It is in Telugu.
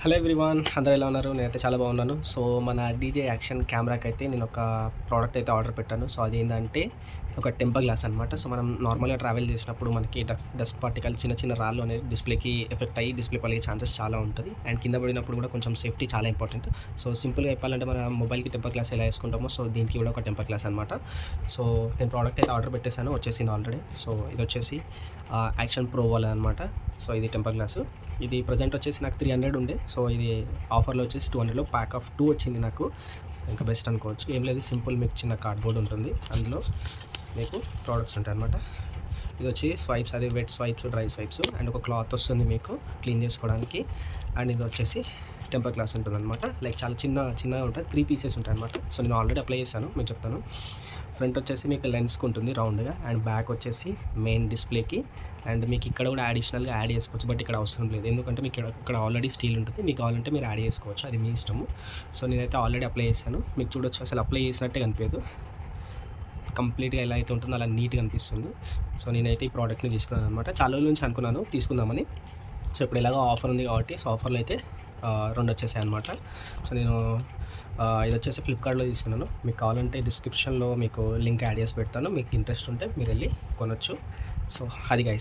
హలో ఎవ్రీవాన్, అందరూ ఎలా ఉన్నారు? నేనైతే చాలా బాగున్నాను. సో మన డీజే యాక్షన్ కెమెరాకి అయితే నేను ఒక ప్రోడక్ట్ అయితే ఆర్డర్ పెట్టాను. సో అదేంటంటే ఒక టెంపర్ గ్లాస్ అనమాట. సో మనం నార్మల్గా ట్రావెల్ చేసినప్పుడు మనకి డస్ట్ పార్టికల్ చిన్న చిన్న రాళ్ళు అనేది డిస్ప్లేకి ఎఫెక్ట్ అయ్యి డిస్ప్లే పలిగే ఛాన్సెస్ చాలా ఉంటుంది. అండ్ కింద పడినప్పుడు కూడా కొంచెం సేఫ్టీ చాలా ఇంపార్టెంట్. సో సింపుల్గా చెప్పాలంటే మన మొబైల్కి టెంపర్ గ్లాస్ ఎలా వేసుకుంటామో సో దీనికి కూడా ఒక టెంపర్ గ్లాస్ అనమాట. సో నేను ప్రోడక్ట్ అయితే ఆర్డర్ పెట్టేశాను, వచ్చేసింది ఆల్రెడీ. సో ఇది వచ్చేసి యాక్షన్ ప్రో వాళ్ళ అనమాట. సో ఇది టెంపర్ గ్లాసు. ఇది ప్రజెంట్ వచ్చేసి నాకు 300 ఉండే. సో ఇది ఆఫర్లో వచ్చేసి 200లో ప్యాక్ ఆఫ్ 2 వచ్చింది నాకు. ఇంకా బెస్ట్ అనుకోవచ్చు. ఏం లేదు, సింపుల్ మీకు చిన్న కార్డ్బోర్డ్ ఉంటుంది, అందులో మీకు ప్రోడక్ట్స్ ఉంటాయి అనమాట. ఇది వచ్చి స్వైప్స్, అదే wet swipes, dry swipes, and ఒక క్లాత్ వస్తుంది మీకు క్లీన్ చేసుకోవడానికి. అండ్ ఇది వచ్చేసి టెంపర్ గ్లాస్ ఉంటుందన్నమాట. లైక్ చాలా చిన్నగా ఉంటుంది, 3 పీసెస్ ఉంటాయి అనమాట. సో నేను ఆల్రెడీ అప్లై చేశాను, మీకు చెప్తాను. ఫ్రంట్ వచ్చేసి మీకు లెన్స్కి ఉంటుంది రౌండ్గా, అండ్ బ్యాక్ వచ్చేసి మెయిన్ డిస్ప్లేకి. అండ్ మీకు ఇక్కడ కూడా అడిషనల్గా యాడ్ చేసుకోవచ్చు, బట్ ఇక్కడ అవసరం లేదు, ఎందుకంటే మీకు ఇక్కడ ఆల్రెడీ స్టీల్ ఉంటుంది. మీకు కావాలంటే మీరు యాడ్ చేసుకోవచ్చు, అది మీ ఇష్టము. సో నేనైతే ఆల్రెడీ అప్లై చేశాను, మీకు చూడొచ్చు. అసలు అప్లై చేసినట్టే కనిపించదు, కంప్లీట్గా ఎలా అయితే ఉంటుందో అలా నీట్గా అనిపిస్తుంది. సో నేనైతే ఈ ప్రోడక్ట్ని తీసుకున్నాను అనమాట. చాలా రోజుల నుంచి అనుకున్నాను తీసుకుందామని. సో ఇప్పుడు ఎలాగో ఆఫర్ ఉంది కాబట్టి, సో ఆఫర్లో అయితే 2 వచ్చేసాయి అనమాట. సో నేను ఇది వచ్చేసి ఫ్లిప్కార్ట్లో తీసుకున్నాను. మీకు కావాలంటే డిస్క్రిప్షన్లో మీకు లింక్ యాడ్ చేసి పెడతాను, మీకు ఇంట్రెస్ట్ ఉంటే మీరు వెళ్ళి కొనొచ్చు. సో అది గైస్.